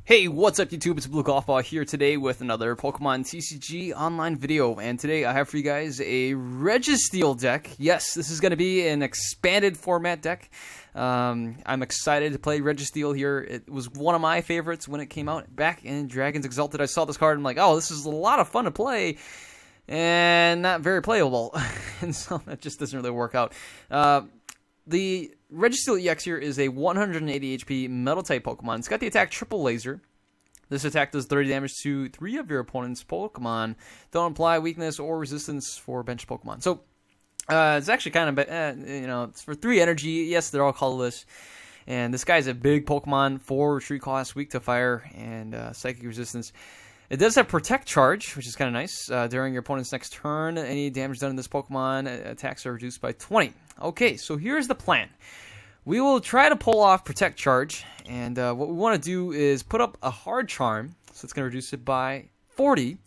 Hey, what's up YouTube? It's abluegolfball here today with another Pokemon TCG online video, and today I have for you guys a Registeel deck. Yes, this is going to be an expanded format deck. I'm excited to play Registeel here. It was one of my favorites when it came out back in Dragons Exalted. I saw this card and I'm like, oh, this is a lot of fun to play and not very playable. And so that just doesn't really work out. The Registeel EX here is a 180 HP Metal-type Pokemon. It's got the attack Triple Laser. This attack does 30 damage to 3 of your opponent's Pokemon. Don't apply weakness or resistance for bench Pokemon. So, it's actually kind of, it's for 3 energy. Yes, they're all colorless. And this guy's a big Pokemon, 4 retreat cost, weak to fire, and psychic resistance. It does have Protect Charge, which is kind of nice. During your opponent's next turn, any damage done in this Pokemon, attacks are reduced by 20. Okay, so here's the plan. We will try to pull off Protect Charge, and what we want to do is put up a Hard Charm, so it's going to reduce it by 40.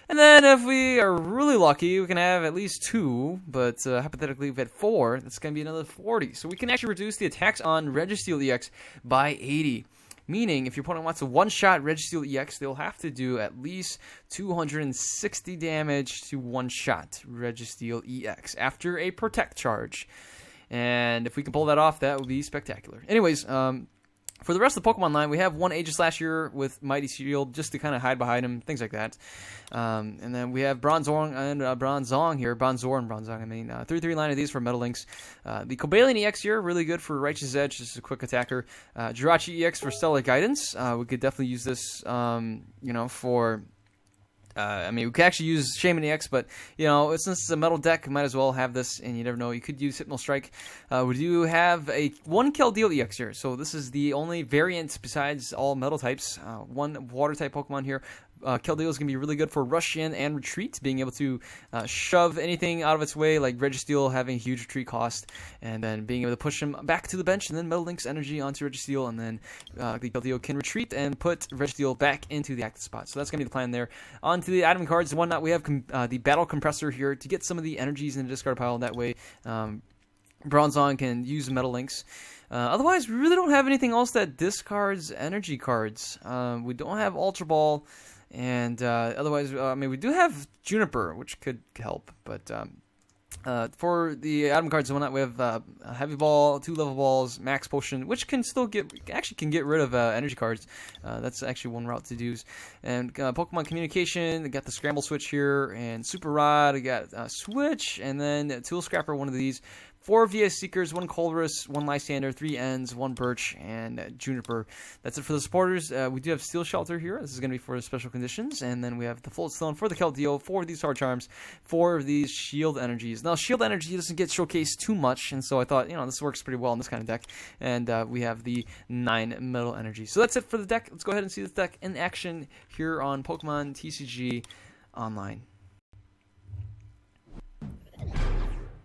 And then if we are really lucky, we can have at least 2, but hypothetically if we had 4, that's going to be another 40. So we can actually reduce the attacks on Registeel EX by 80. Meaning, if your opponent wants to one-shot Registeel EX, they'll have to do at least 260 damage to one-shot Registeel EX after a Protect Charge. And if we can pull that off, that would be spectacular. Anyways, for the rest of the Pokemon line, we have one Aegis last year with Mighty Shield, just to kind of hide behind him, things like that. And then we have Bronzong and Bronzong here. Bronzor and Bronzong, I mean. 3/3 line of these for Metal Links. The Cobalion EX here, really good for Righteous Edge, just a quick attacker. Jirachi EX for Stellar Guidance. We could definitely use this, for... we could actually use Shaman EX, but, since it's a metal deck, might as well have this, and you never know, you could use Hypno Strike. We do have one Keldeo EX here, so this is the only variant besides all metal types. One water-type Pokemon here. Keldeo is going to be really good for Rush In and Retreat, being able to shove anything out of its way, like Registeel having a huge retreat cost, and then being able to push him back to the bench, and then Metal Link's energy onto Registeel, and then the Keldeo can retreat and put Registeel back into the active spot. So that's going to be the plan there. On to the item cards and whatnot, we have the Battle Compressor here to get some of the energies in the discard pile. That way, Bronzong can use Metal Links. Otherwise, we really don't have anything else that discards energy cards. We don't have Ultra Ball. And otherwise, we do have Juniper, which could help. But for the item cards and whatnot, we have Heavy Ball, 2 Level Balls, Max Potion, which can still get rid of energy cards. That's actually one route to use. And Pokemon Communication, they got the Scramble Switch here, and Super Rod, we got Switch, and then Tool Scrapper, one of these. 4 VS Seekers, 1 Colress, 1 Lysander, 3 Ends, 1 Birch, and Juniper. That's it for the supporters. We do have Steel Shelter here. This is going to be for the special conditions. And then we have the Floatstone for the Keldeo, 4 of these Hard Charms, 4 of these Shield Energies. Now, Shield Energy doesn't get showcased too much, and so I thought, this works pretty well in this kind of deck. And we have the 9 Metal Energy. So that's it for the deck. Let's go ahead and see this deck in action here on Pokemon TCG Online.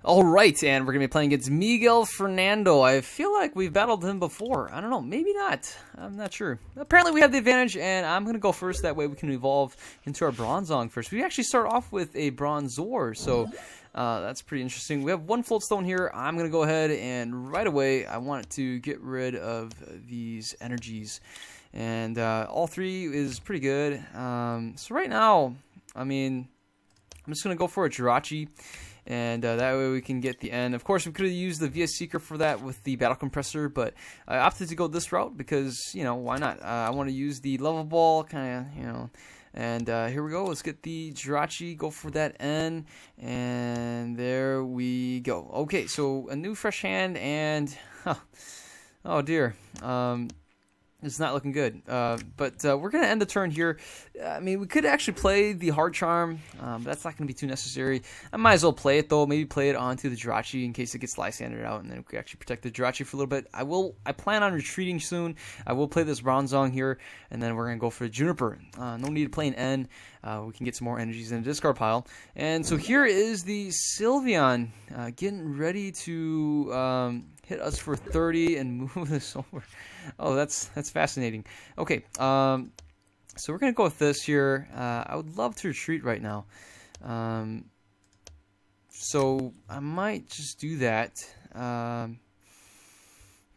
Alright, and we're going to be playing against Miguel Fernando. I feel like we've battled him before. I don't know, maybe not. I'm not sure. Apparently we have the advantage, and I'm going to go first. That way we can evolve into our Bronzong first. We actually start off with a Bronzor, so that's pretty interesting. We have 1 Floatstone here. I'm going to go ahead, and right away I want to get rid of these energies. And all 3 is pretty good. So right now, I'm just going to go for a Jirachi. And that way we can get the end. Of course, we could have used the VS Seeker for that with the Battle Compressor, but I opted to go this route because, why not? I want to use the Level Ball, kind of, And here we go. Let's get the Jirachi, go for that N, and there we go. Okay, so a new fresh hand, and, oh dear. It's not looking good, but we're going to end the turn here. We could actually play the Hard Charm, but that's not going to be too necessary. I might as well play it, though. Maybe play it onto the Jirachi in case it gets Lysandered out, and then we could actually protect the Jirachi for a little bit. I plan on retreating soon. I will play this Bronzong here, and then we're going to go for the Juniper. No need to play an N. We can get some more energies in the discard pile. And so here is the Sylveon getting ready to hit us for 30 and move this over. Oh, that's fascinating. Okay, so we're going to go with this here. I would love to retreat right now. So I might just do that.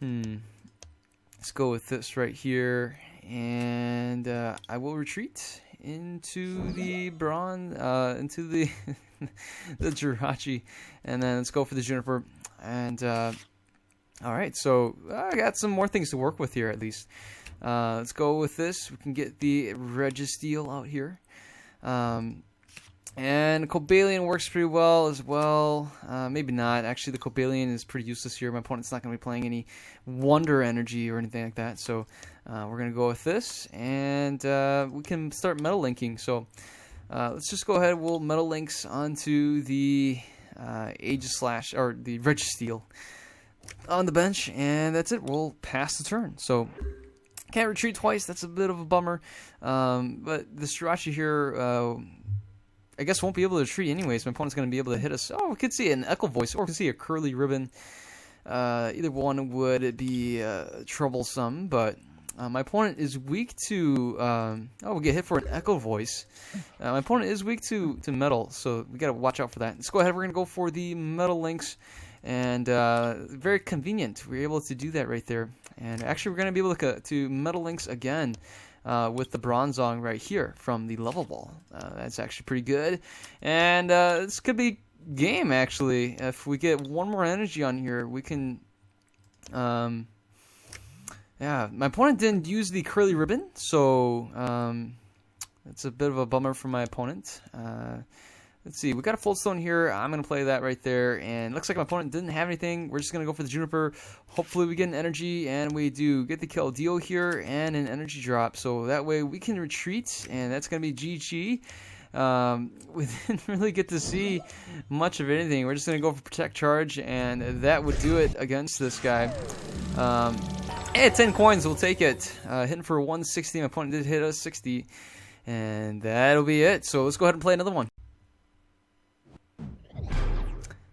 Let's go with this right here. and I will retreat into the into the the Jirachi, and then let's go for the Juniper. And all right, so I got some more things to work with here at least. Let's go with this. We can get the Registeel out here. And Cobalion works pretty well as well. Maybe not. Actually, the Cobalion is pretty useless here. My opponent's not going to be playing any Wonder Energy or anything like that. So we're going to go with this. And we can start Metal Linking. So let's just go ahead. We'll Metal Links onto the Aegis or the Registeel on the bench. And that's it. We'll pass the turn. So can't retreat twice. That's a bit of a bummer. But this Jirachi here... I guess won't be able to retreat anyways. My opponent's going to be able to hit us. Oh, we could see an Echo Voice, or we could see a Curly Ribbon. Either one would be troublesome, but my opponent is weak to... oh, we'll get hit for an Echo Voice. My opponent is weak to Metal, so we got to watch out for that. Let's go ahead. We're going to go for the Metal Links, and very convenient. We're able to do that right there. And actually, we're going to be able to Metal Links again. With the Bronzong right here from the level ball. That's actually pretty good. And this could be game, actually. If we get one more energy on here, we can... yeah, my opponent didn't use the Curly Ribbon, so it's a bit of a bummer for my opponent. Let's see, we got a Fold Stone here. I'm going to play that right there. And looks like my opponent didn't have anything. We're just going to go for the Juniper. Hopefully we get an energy, and we do get the Keldeo here and an energy drop. So that way we can retreat, and that's going to be GG. We didn't really get to see much of anything. We're just going to go for Protect Charge, and that would do it against this guy. Hey, 10 coins, we'll take it. Hitting for 160. My opponent did hit us 60. And that'll be it. So let's go ahead and play another one.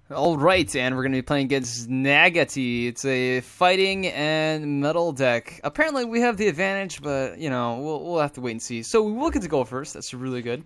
Alright, and we're going to be playing against Nagati. It's a fighting and metal deck. Apparently we have the advantage, but, you know, we'll have to wait and see. So we will get to go first. That's really good.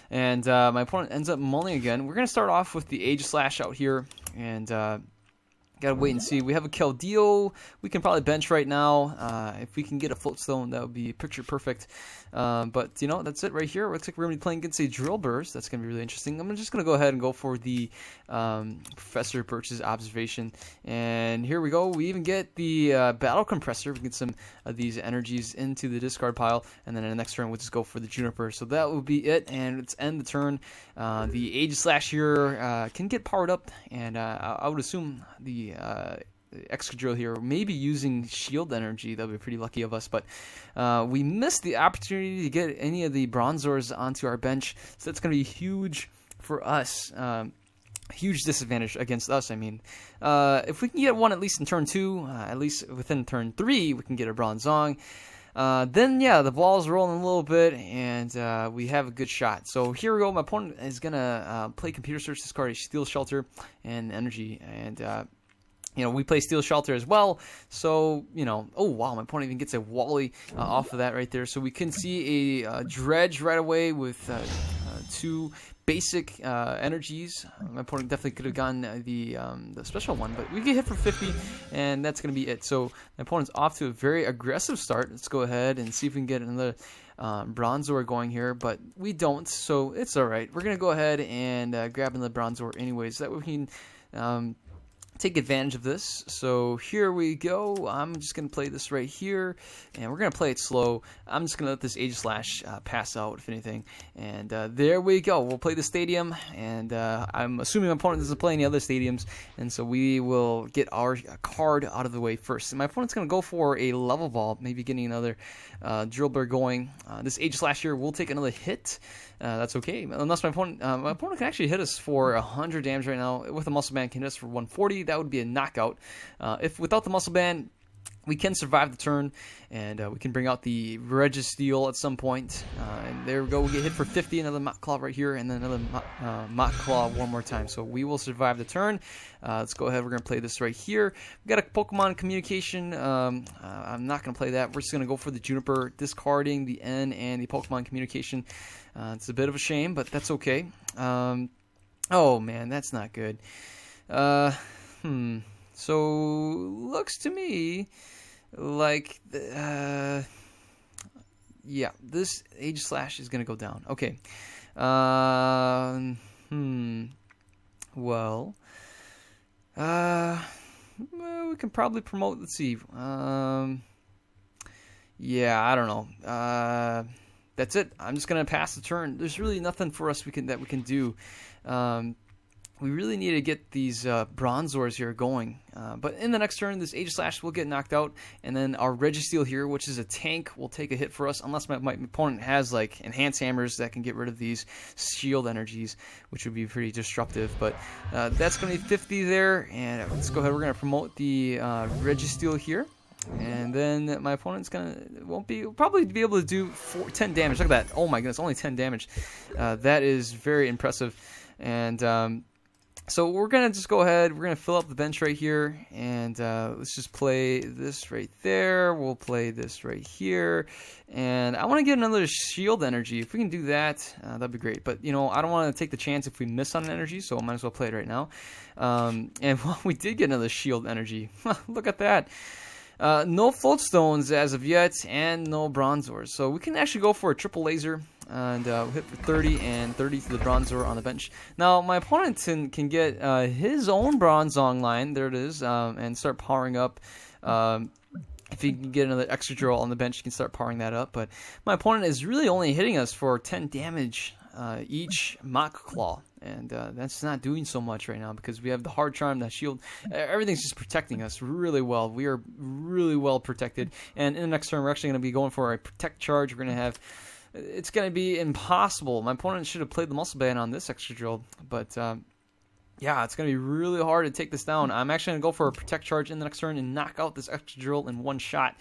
And my opponent ends up mulling again. We're going to start off with the Aegis Slash out here. And gotta wait and see. We have a Keldeo. We can probably bench right now. If we can get a Float Stone, that would be picture perfect. But, you know, that's it right here. Looks like we're going to be playing against a Drill Burst. That's going to be really interesting. I'm just going to go ahead and go for the Professor Birch's Observation. And here we go. We even get the Battle Compressor. We get some of these energies into the discard pile. And then in the next turn, we'll just go for the Juniper. So that will be it. And let's end the turn. The Aegis Slash here can get powered up. And I would assume the... Excadrill here, maybe using shield energy. That would be pretty lucky of us, but we missed the opportunity to get any of the Bronzors onto our bench, so that's going to be huge for us. Huge disadvantage against us, I mean. If we can get one at least in turn 2, at least within turn 3, we can get a Bronzong. Then, yeah, the ball's rolling a little bit, and we have a good shot. So here we go. My opponent is going to play Computer Search, discard a Steel Shelter and energy, and... you know, we play Steel Shelter as well, so, you know, oh, wow, my opponent even gets a Wally off of that right there. So we can see a Dredge right away with 2 basic energies. My opponent definitely could have gotten the special one, but we get hit for 50, and that's going to be it. So my opponent's off to a very aggressive start. Let's go ahead and see if we can get another Bronzor going here, but we don't, so it's all right. We're going to go ahead and grab another Bronzor anyways. That way we can... take advantage of this. So here we go. I'm just going to play this right here, and we're going to play it slow. I'm just going to let this Aegis Slash pass out, if anything. And there we go. We'll play the stadium, and I'm assuming my opponent doesn't play any other stadiums, and so we will get our card out of the way first. And my opponent's going to go for a level ball, maybe getting another Drill Bird going. This Aegis Slash here will take another hit. That's okay, unless my opponent can actually hit us for 100 damage right now. With a Muscle Band, can hit us for 140. That would be a knockout. If without the Muscle Band, we can survive the turn, and we can bring out the Registeel at some point. And there we go. We get hit for 50. Another Mach Claw right here, and then another Mach Claw one more time. So we will survive the turn. Let's go ahead. We're going to play this right here. We got a Pokemon Communication. I'm not going to play that. We're just going to go for the Juniper, discarding the N and the Pokemon Communication. It's a bit of a shame, but that's okay. Oh, man, that's not good. So, looks to me like... Yeah, this Age Slash is going to go down. Okay. Well, we can probably promote. Let's see. Yeah, I don't know. That's it. I'm just gonna pass the turn. There's really nothing for us we can do. We really need to get these Bronzors here going. But in the next turn, this Age Slash will get knocked out, and then our Registeel here, which is a tank, will take a hit for us, unless my opponent has like Enhanced Hammers that can get rid of these shield energies, which would be pretty disruptive. But that's going to be 50 there, and let's go ahead. We're going to promote the Registeel here. And then my opponent's probably be able to do 10 damage. Look at that! Oh my goodness, only 10 damage. That is very impressive. And so we're gonna just go ahead. We're gonna fill up the bench right here, and let's just play this right there. We'll play this right here, and I want to get another shield energy. If we can do that, that'd be great. But you know, I don't want to take the chance if we miss on an energy, so I might as well play it right now. And well, we did get another shield energy. Look at that. No floatstones as of yet, and no Bronzors. So we can actually go for a triple laser, and we'll hit for 30 and 30 to the Bronzor on the bench. Now, my opponent can get his own Bronzong line, there it is, and start powering up. If he can get another extra drill on the bench, he can start powering that up. But my opponent is really only hitting us for 10 damage each Mach Claw. And that's not doing so much right now because we have the Hard Charm, the shield. Everything's just protecting us really well. We are really well protected. And in the next turn, we're actually going to be going for a Protect Charge. We're going to have... It's going to be impossible. My opponent should have played the Muscle Band on this extra drill. But, yeah, it's going to be really hard to take this down. I'm actually going to go for a Protect Charge in the next turn and knock out this extra drill in one shot.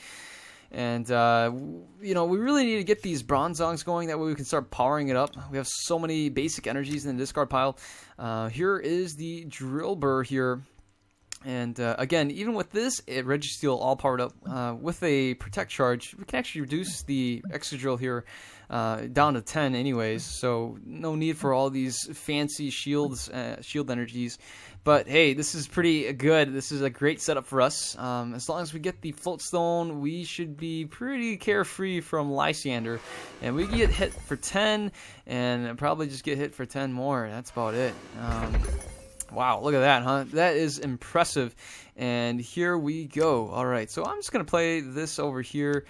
And, you know, we really need to get these Bronzongs going. That way we can start powering it up. We have so many basic energies in the discard pile. Here is the Drill Burr here. And, again, even with this Registeel all powered up, with a Protect Charge, we can actually reduce the extra drill here down to 10 anyways. So no need for all these fancy shield energies. But hey, this is pretty good. This is a great setup for us. As long as we get the Floatstone, we should be pretty carefree from Lysander. And we get hit for 10, and probably just get hit for 10 more. That's about it. Wow, look at that, huh? That is impressive. And here we go. All right, so I'm just going to play this over here.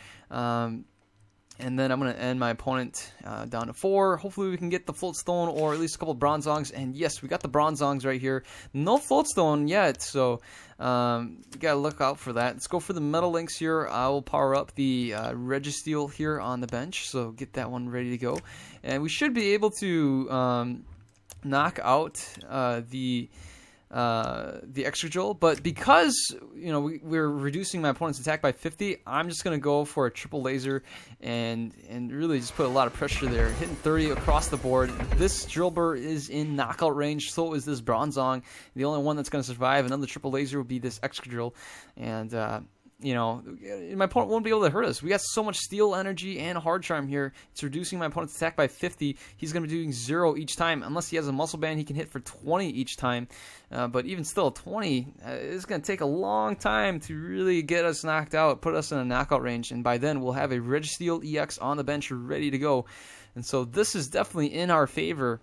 And then I'm going to end my opponent down to 4. Hopefully we can get the Floatstone or at least a couple of Bronzongs. And yes, we got the Bronzongs right here. No Floatstone yet, so you got to look out for that. Let's go for the Metal Links here. I will power up the Registeel here on the bench, so get that one ready to go. And we should be able to knock out the extra drill, but because you know we're reducing my opponent's attack by 50, I'm just gonna go for a triple laser and really just put a lot of pressure there, hitting 30 across the board. This Drill Burr is in knockout range, so is this Bronzong. The only one that's gonna survive another triple laser would be this extra drill, and you know, my opponent won't be able to hurt us. We got so much steel energy and hard charm here. It's reducing my opponent's attack by 50. He's going to be doing 0 each time. Unless he has a muscle band, he can hit for 20 each time. But even still, 20 is going to take a long time to really get us knocked out, put us in a knockout range. And by then, we'll have a Registeel EX on the bench ready to go. And so this is definitely in our favor.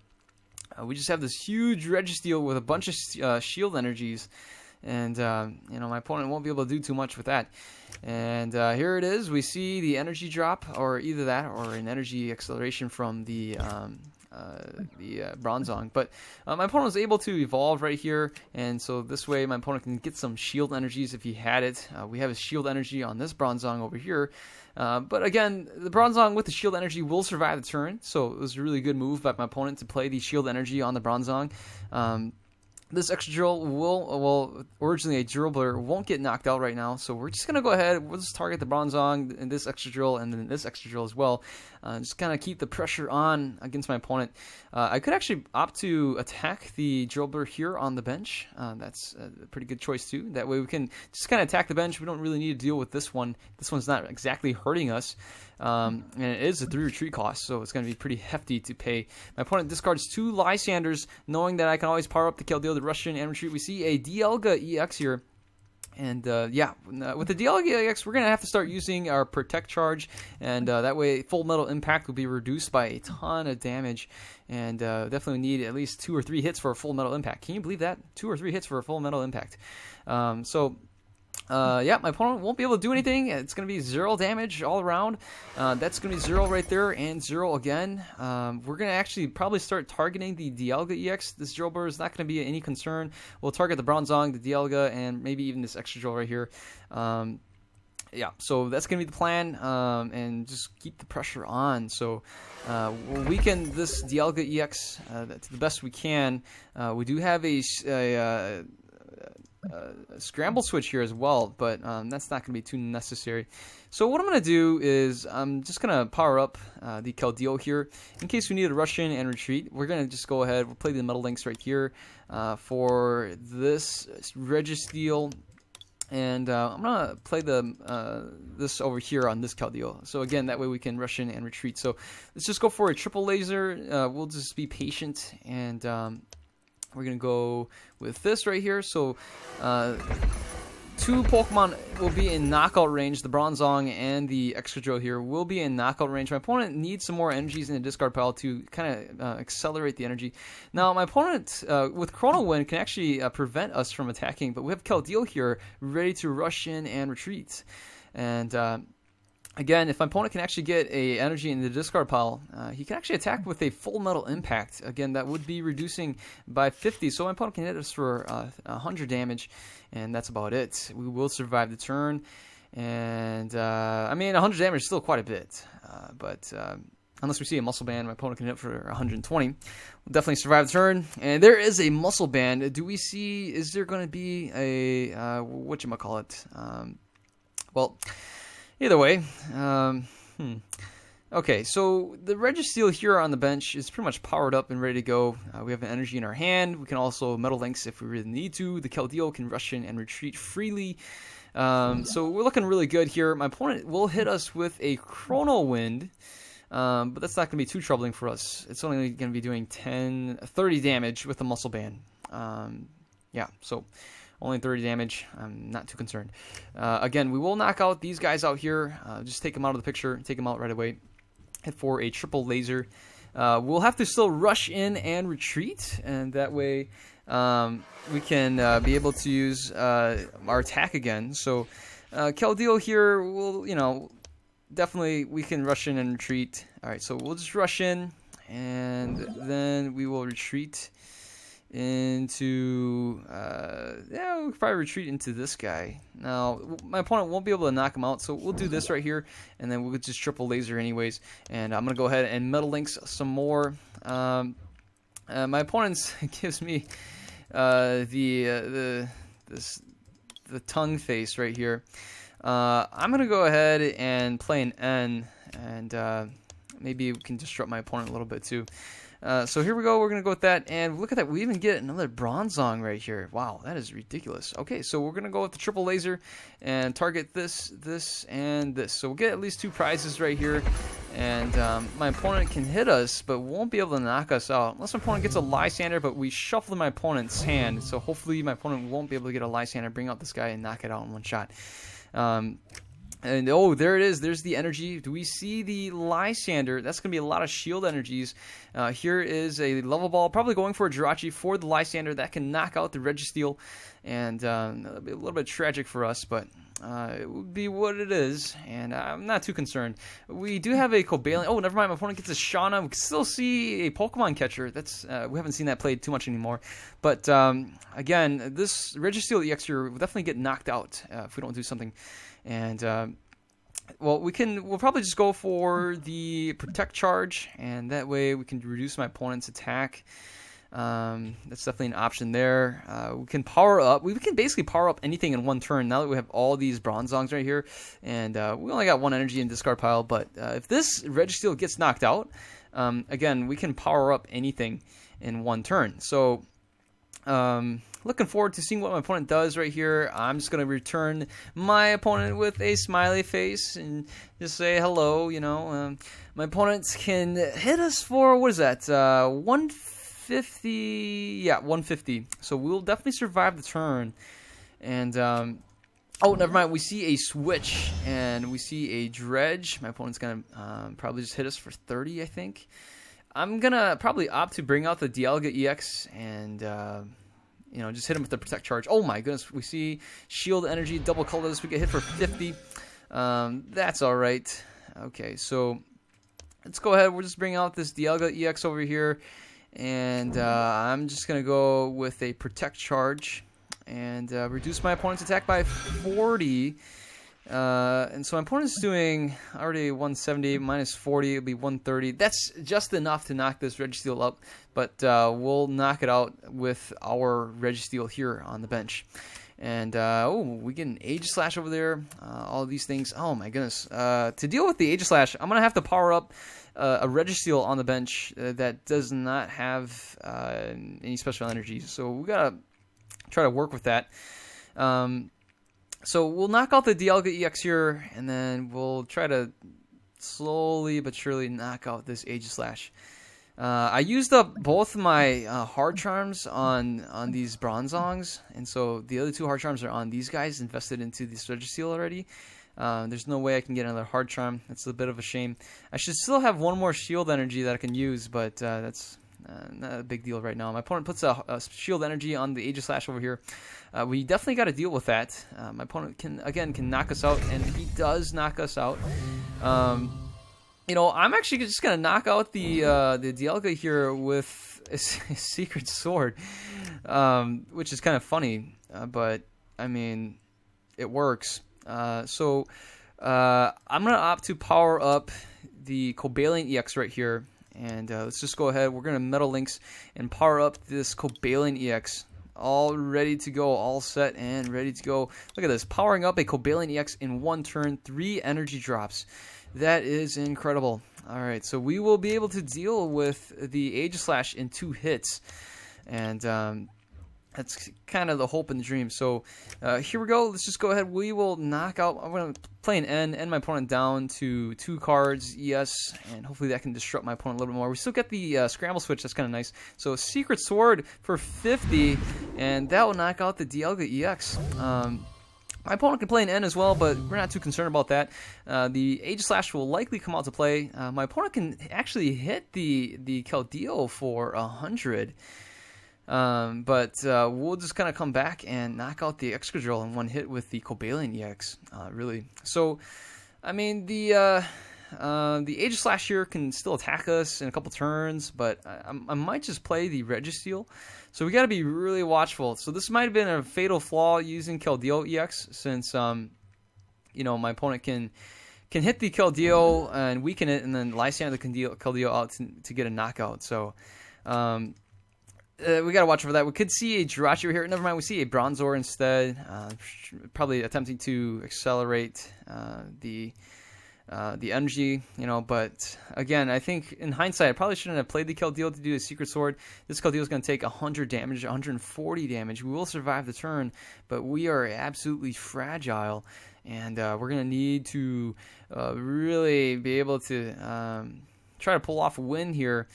We just have this huge Registeel with a bunch of shield energies. And, you know, my opponent won't be able to do too much with that. And here it is. We see the energy drop, or either that or an energy acceleration from the Bronzong. But my opponent was able to evolve right here, and so this way my opponent can get some shield energies if he had it. We have a shield energy on this Bronzong over here. But again, the Bronzong with the shield energy will survive the turn, so it was a really good move by my opponent to play the shield energy on the Bronzong. This extra drill will originally a Drill Burr won't get knocked out right now, so we're just gonna go ahead. We'll just target the Bronzong and this extra drill, and then this extra drill as well. Just kind of keep the pressure on against my opponent. I could actually opt to attack the Drill Burr here on the bench. That's a pretty good choice too. That way we can just kind of attack the bench. We don't really need to deal with this one. This one's not exactly hurting us. And it is a 3 retreat cost, so it's going to be pretty hefty to pay. My opponent discards 2 Lysanders, knowing that I can always power up to kill the Russian and retreat. We see a Dialga EX here, And yeah, with the Dialga EX, we're going to have to start using our Protect Charge, and that way Full Metal Impact will be reduced by a ton of damage, and definitely need at least 2 or 3 hits for a Full Metal Impact. Can you believe that? 2 or 3 hits for a Full Metal Impact. Yeah, my opponent won't be able to do anything. It's going to be 0 damage all around. That's going to be 0 right there and 0 again. We're going to actually probably start targeting the Dialga EX. This drill burr is not going to be any concern. We'll target the Bronzong, the Dialga, and maybe even this extra drill right here. Yeah, so that's going to be the plan, and just keep the pressure on. So we'll weaken this Dialga EX to the best we can. We do have a scramble switch here as well, but that's not going to be too necessary. So what I'm going to do is I'm just going to power up the Keldeo here in case we need to rush in and retreat. We're going to just go ahead. We'll play the Metal Links right here for this Registeel, and I'm going to play the this over here on this Keldeo. So again, that way we can rush in and retreat. So let's just go for a triple laser. We'll just be patient, and we're going to go with this right here. So 2 Pokemon will be in knockout range. The Bronzong and the Excadrill here will be in knockout range. My opponent needs some more energies in the discard pile to kind of accelerate the energy. Now, my opponent with Chrono Wind can actually prevent us from attacking, but we have Keldeo here ready to rush in and retreat. And again, if my opponent can actually get a energy in the discard pile, he can actually attack with a Full Metal Impact. Again, that would be reducing by 50, so my opponent can hit us for 100 damage, and that's about it. We will survive the turn, and I mean, 100 damage is still quite a bit, but unless we see a Muscle Band, my opponent can hit for 120. We'll definitely survive the turn, and there is a Muscle Band. Do we see, is there going to be a, whatchamacallit? Well, either way, okay, so the Registeel here on the bench is pretty much powered up and ready to go. We have an energy in our hand. We can also Metal Links if we really need to. The Keldeo can rush in and retreat freely. So we're looking really good here. My opponent will hit us with a Chrono Wind, but that's not going to be too troubling for us. It's only going to be doing 30 damage with the Muscle Band. Yeah, so only 30 damage. I'm not too concerned. Again, we will knock out these guys out here. Just take them out of the picture. Take them out right away. Hit for a triple laser. We'll have to still rush in and retreat, and that way we can be able to use our attack again. So Keldeo here will, definitely we can rush in and retreat. All right, so we'll just rush in, and then we will retreat into yeah, we'll probably retreat into this guy. Now my opponent won't be able to knock him out, so we'll do this right here, and then we'll just triple laser anyways. And I'm gonna go ahead and Metal Links some more. My opponent gives me the tongue face right here. I'm gonna go ahead and play an N, and maybe we can disrupt my opponent a little bit too. So here we go. We're going to go with that. And look at that. We even get another Bronzong right here. Wow, that is ridiculous. Okay, so we're going to go with the triple laser and target this, this, and this. So we'll get at least 2 prizes right here. And my opponent can hit us, but won't be able to knock us out. Unless my opponent gets a Lysander, but we shuffled my opponent's hand. So hopefully my opponent won't be able to get a Lysander, bring out this guy, and knock it out in one shot. And oh, there it is. There's the energy. Do we see the Lysander? That's going to be a lot of shield energies. Here is a level ball, probably going for a Jirachi for the Lysander. That can knock out the Registeel. And that'll be a little bit tragic for us, but it would be what it is. And I'm not too concerned. We do have a Cobalion. Oh, never mind. My opponent gets a Shauna. We can still see a Pokemon catcher. That's we haven't seen that played too much anymore. But again, this Registeel EX here will definitely get knocked out if we don't do something. And well, we'll probably just go for the Protect Charge, and that way we can reduce my opponent's attack. That's definitely an option there. We can power up. We can basically power up anything in one turn now that we have all these Bronzongs right here. And we only got 1 energy in discard pile, but if this Registeel gets knocked out, again, we can power up anything in 1 turn. So looking forward to seeing what my opponent does right here. I'm just going to return my opponent with a smiley face and just say hello, my opponents can hit us for, what is that, 150, yeah, 150. So we'll definitely survive the turn. And Oh, never mind. We see a switch, and we see a dredge. My opponent's going to probably just hit us for 30, I think. I'm going to probably opt to bring out the Dialga EX and, you know, just hit him with the Protect Charge. Oh, my goodness. We see Shield Energy, double colorless. We get hit for 50. That's all right. Okay, so let's go ahead. We'll just bring out this Dialga EX over here. And I'm just going to go with a Protect Charge. And reduce my opponent's attack by 40. And so my opponent's doing already 170 minus 40. It'll be 130. That's just enough to knock this Registeel up. But we'll knock it out with our Registeel here on the bench. And, oh, we get an Aegislash over there. All of these things. Oh, my goodness. To deal with the Aegislash, I'm going to have to power up a Registeel on the bench that does not have any special energies. So we got to try to work with that. So we'll knock out the Dialga EX here, and then we'll try to slowly but surely knock out this Aegislash. I used up both my hard charms on these Bronzongs, and so the other two hard charms are on these guys, invested into this Registeel already. There's no way I can get another hard charm. That's a bit of a shame. I should still have one more shield energy that I can use, but that's not a big deal right now. My opponent puts a shield energy on the Aegislash over here. We definitely got to deal with that. My opponent can knock us out, and he does knock us out. You know, I'm actually just gonna knock out the Dialga here with a secret sword, which is kind of funny, but I mean, it works. So I'm gonna opt to power up the Cobalion EX right here. And let's just go ahead. We're going to Metal Links and power up this Cobalion EX. All ready to go. All set and ready to go. Look at this. Powering up a Cobalion EX in one turn. 3 energy drops. That is incredible. All right. So we will be able to deal with the Aegislash in 2 hits. And that's kind of the hope and the dream. So here we go. Let's just go ahead. We will knock out. I'm going to play an end my opponent down to 2 cards. Yes, and hopefully that can disrupt my opponent a little bit more. We still get the scramble switch. That's kind of nice. So Secret Sword for 50, and that will knock out the Dialga EX. My opponent can play an end as well, but we're not too concerned about that. The Aegislash will likely come out to play. My opponent can actually hit the Keldeo for 100. But we'll just kind of come back and knock out the Excadrill in one hit with the Cobalion EX, really. So, I mean, the Aegislash here can still attack us in a couple turns, but I might just play the Registeel. So we got to be really watchful. So this might have been a fatal flaw using Keldeo EX, since, you know, my opponent can hit the Keldeo and weaken it, and then Lysander the Keldeo out to get a knockout. So, we gotta watch for that. We could see a Jirachi over here. Never mind, we see a Bronzor instead. Probably attempting to accelerate the energy, you know. But again, I think in hindsight, I probably shouldn't have played the Keldeo to do a Secret Sword. This Keldeo is going to take 100 damage, 140 damage. We will survive the turn, but we are absolutely fragile, and we're going to need to really be able to try to pull off a win here.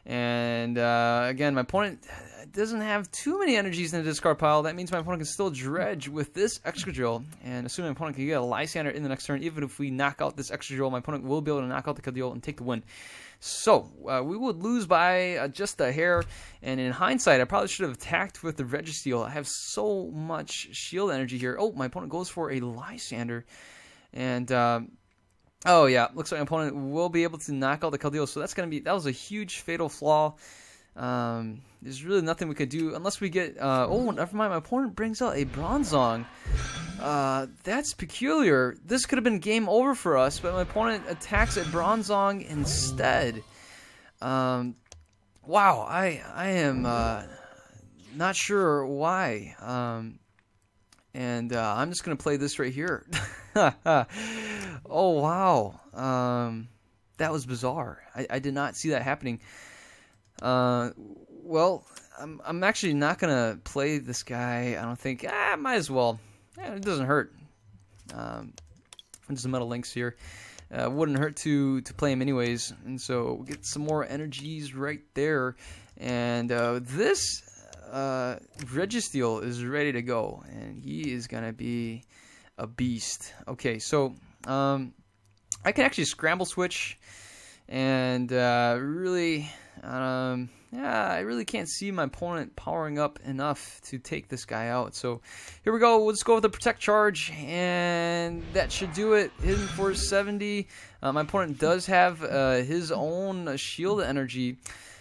And again, my opponent doesn't have too many energies in the discard pile. That means my opponent can still dredge with this Excadrill. And assuming my opponent can get a Lysander in the next turn, even if we knock out this Excadrill, my opponent will be able to knock out the Keldeo and take the win. So we would lose by just a hair. And in hindsight, I probably should have attacked with the Registeel. I have so much shield energy here. Oh, my opponent goes for a Lysander. And oh yeah, looks like my opponent will be able to knock out the Keldeo, so that was a huge fatal flaw. There's really nothing we could do unless we get oh, never mind, my opponent brings out a Bronzong. That's peculiar. This could have been game over for us, but my opponent attacks a Bronzong instead. Wow, I am not sure why. And I'm just going to play this right here. Oh, wow. That was bizarre. I did not see that happening. Well, I'm actually not going to play this guy. I don't think. Might as well. It doesn't hurt. There's some Metal Links here. Wouldn't hurt to play him anyways. And so we'll get some more energies right there. And this Registeel is ready to go, and he is going to be a beast. Okay, so I can actually scramble switch, and really, yeah, I really can't see my opponent powering up enough to take this guy out. So here we go. Let's go with the protect charge, and that should do it. Hitting for 70. My opponent does have his own shield energy.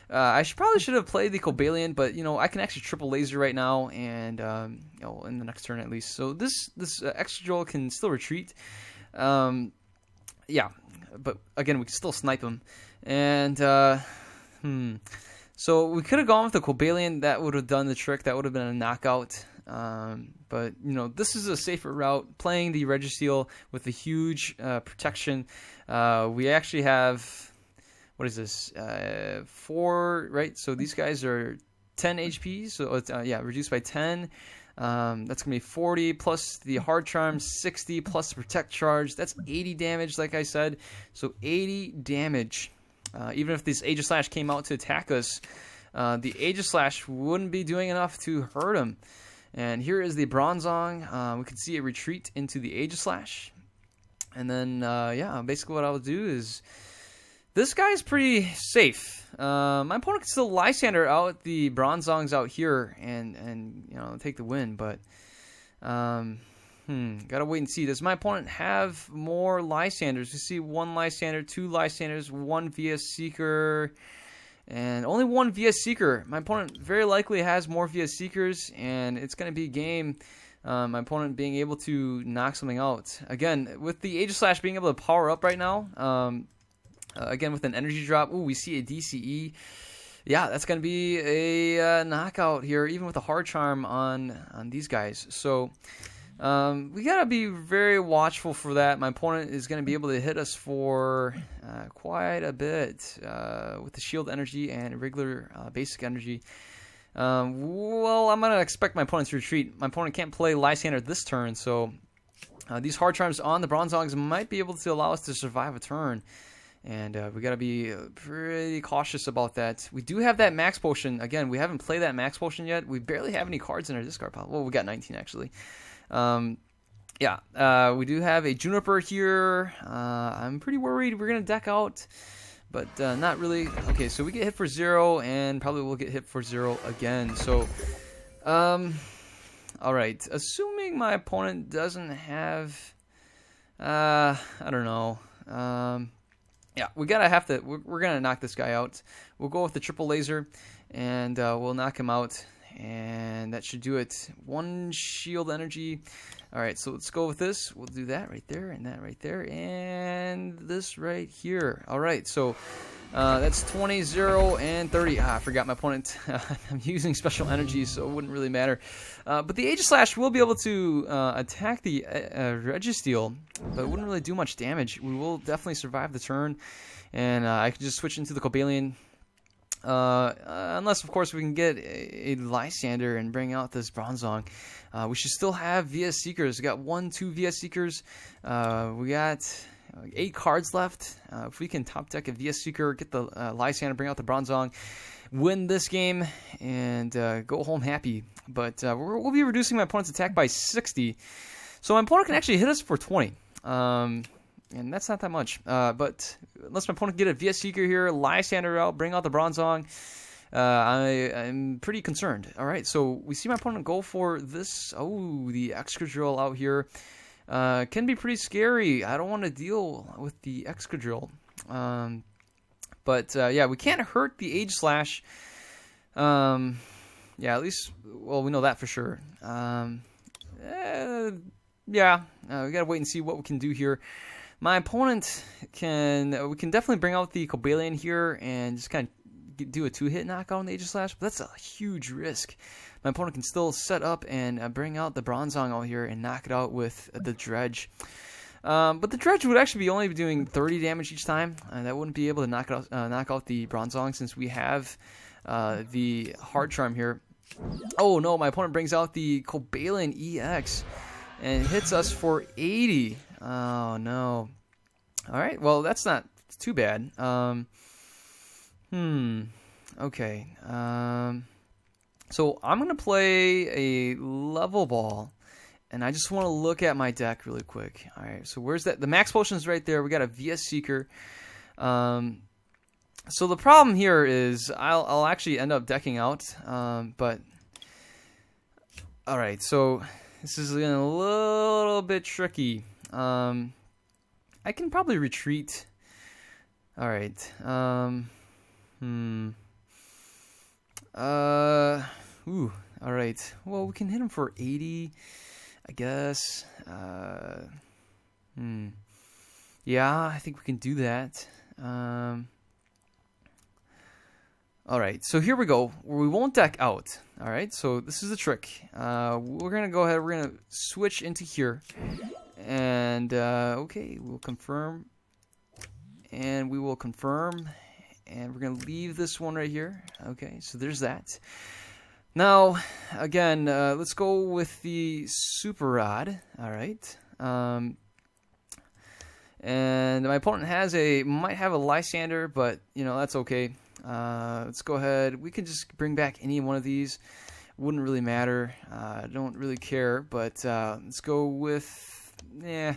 I probably should have played the Cobalion, but I can actually triple laser right now, and in the next turn at least. So this extra drill can still retreat. Yeah, but again, we can still snipe him, and so we could have gone with the Cobalion. That would have done the trick. That would have been a knockout. But this is a safer route. Playing the Registeel with a huge protection. We actually have, what is this? 4, right? So these guys are 10 HP. So it's, yeah, reduced by 10. That's gonna be 40 plus the hard charm, 60 plus the protect charge. That's 80 damage, like I said. So 80 damage. Even if this Aegislash came out to attack us, the Aegislash wouldn't be doing enough to hurt him. And here is the Bronzong. We can see a retreat into the Aegislash. And then, yeah, basically what I'll do is, this guy's pretty safe. My opponent can still Lysander out the Bronzongs out here and take the win, but gotta wait and see. Does my opponent have more Lysanders? We see 1 Lysander, 2 Lysanders, 1 VS Seeker, and only 1 VS Seeker. My opponent very likely has more VS Seekers, and it's gonna be a game. My opponent being able to knock something out. Again, with the Aegislash being able to power up right now, again, with an energy drop, ooh, we see a DCE. Yeah, that's going to be a knockout here, even with a hard charm on these guys. So we got to be very watchful for that. My opponent is going to be able to hit us for quite a bit with the shield energy and regular basic energy. Well, I'm going to expect my opponent to retreat. My opponent can't play Lysander this turn, so these hard charms on the Bronzongs might be able to allow us to survive a turn. And we got to be pretty cautious about that. We do have that max potion. Again, we haven't played that max potion yet. We barely have any cards in our discard pile. Well, we got 19 actually. Yeah, we do have a Juniper here. I'm pretty worried we're going to deck out, but not really. Okay, so we get hit for 0, and probably we'll get hit for 0 again. So, all right. Assuming my opponent doesn't have, I don't know. Yeah, we're gonna knock this guy out. We'll go with the triple laser, and we'll knock him out, and that should do it. 1 shield energy. All right, so let's go with this. We'll do that right there, and that right there, and this right here. All right, so that's 20, 0, and 30. I forgot my opponent. I'm using special energy, so it wouldn't really matter. But the Aegislash will be able to attack the Registeel, but it wouldn't really do much damage. We will definitely survive the turn, and I can just switch into the Cobalion. Unless, of course, we can get a Lysander and bring out this Bronzong. We should still have VS Seekers. We got 1, 2 VS Seekers. We got 8 cards left. If we can top deck a VS Seeker, get the Lysander, bring out the Bronzong, win this game, and go home happy. But we'll be reducing my opponent's attack by 60. So my opponent can actually hit us for 20. And that's not that much. But unless my opponent can get a VS Seeker here, Lysander out, bring out the Bronzong, I'm pretty concerned. All right, so we see my opponent go for this. Oh, the Excadrill out here. Can be pretty scary. I don't want to deal with the Excadrill. But yeah, we can't hurt the Aegislash. Yeah, at least, well, we know that for sure. Yeah, we gotta wait and see what we can do here. My opponent we can definitely bring out the Cobalion here and just kind of do a 2-hit knockout on the Aegislash, but that's a huge risk. My opponent can still set up and bring out the Bronzong out here and knock it out with the Dredge. But the Dredge would actually be only doing 30 damage each time. That wouldn't be able to knock out the Bronzong since we have the hard charm here. Oh no, my opponent brings out the Cobalion EX and hits us for 80. Oh no. Alright, well that's not too bad. Okay. So I'm gonna play a level ball And I just want to look at my deck really quick. All right, so where's that? The max potion's right there. We got a VS Seeker. So the problem here is I'll actually end up decking out, but all right, so this is getting a little bit tricky. I can probably retreat. All right. Ooh. All right. Well, we can hit him for 80, I guess. Yeah, I think we can do that. All right, so here we go. We won't deck out. All right, so this is the trick. We're gonna go ahead. We're gonna switch into here, and okay, we'll confirm, and we will confirm, and we're gonna leave this one right here. Okay, so there's that. Now, again, let's go with the Super Rod. All right. And my opponent might have a Lysander, but you know that's okay. Let's go ahead. We can just bring back any one of these. Wouldn't really matter. I don't really care, but let's go with All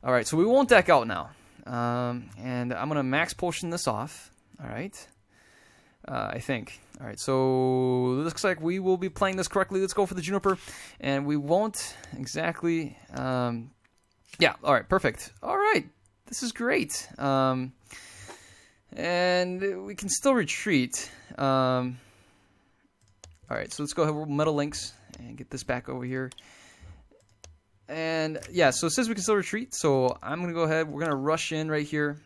right, so we won't deck out now, and I'm gonna max potion this off. All right, I think. All right, so it looks like we will be playing this correctly. Let's go for the Juniper, and we won't exactly. Yeah, all right, perfect. All right, this is great. And we can still retreat. All right, so let's go ahead with Metal Links and get this back over here. And yeah, so it says we can still retreat, so I'm going to go ahead. We're going to rush in right here,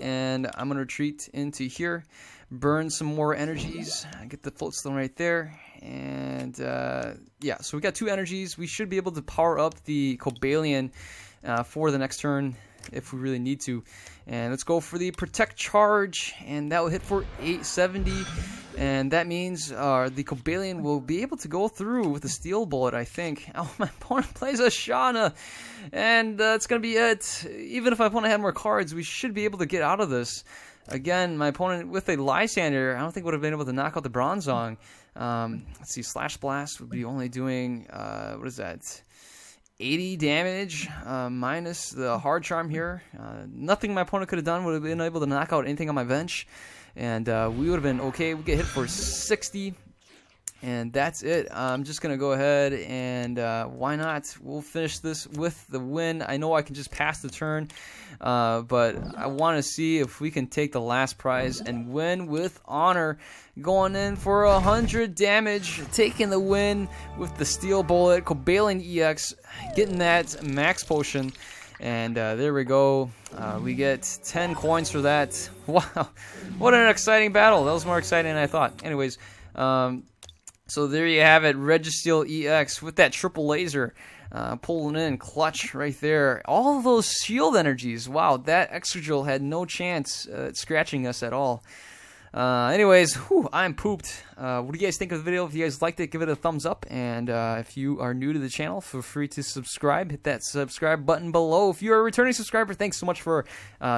and I'm going to retreat into here, burn some more energies, get the Floatstone right there. And yeah, so we got 2 energies. We should be able to power up the Cobalion for the next turn if we really need to. And let's go for the Protect Charge, and that will hit for 870. And that means the Cobalion will be able to go through with a Steel Bullet, I think. Oh, my opponent plays a Shauna, and that's going to be it. Even if my opponent had more cards, we should be able to get out of this. Again, my opponent with a Lysander, I don't think would have been able to knock out the Bronzong. Let's see, Slash Blast would be only doing, what is that, 80 damage, minus the Hard Charm here. Nothing my opponent could have done would have been able to knock out anything on my bench, and we would have been okay. We get hit for 60, and that's it. I'm just going to go ahead and why not? We'll finish this with the win. I know I can just pass the turn, but I want to see if we can take the last prize and win with honor. Going in for 100 damage, taking the win with the Steel Bullet, Cobalion EX, getting that max potion. And there we go. We get 10 coins for that. Wow, what an exciting battle. That was more exciting than I thought. Anyways, so there you have it, Registeel EX with that triple laser. Pulling in clutch right there. All of those shield energies. Wow, that Excadrill had no chance at scratching us at all. Anyways, I'm pooped. What do you guys think of the video? If you guys liked it, give it a thumbs up. And if you are new to the channel, feel free to subscribe. Hit that subscribe button below. If you're a returning subscriber, thanks so much for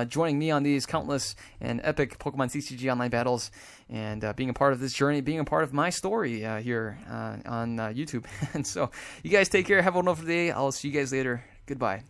joining me on these countless and epic Pokemon CCG online battles, and being a part of this journey, being a part of my story here on YouTube. And so, you guys take care. Have a wonderful day. I'll see you guys later. Goodbye.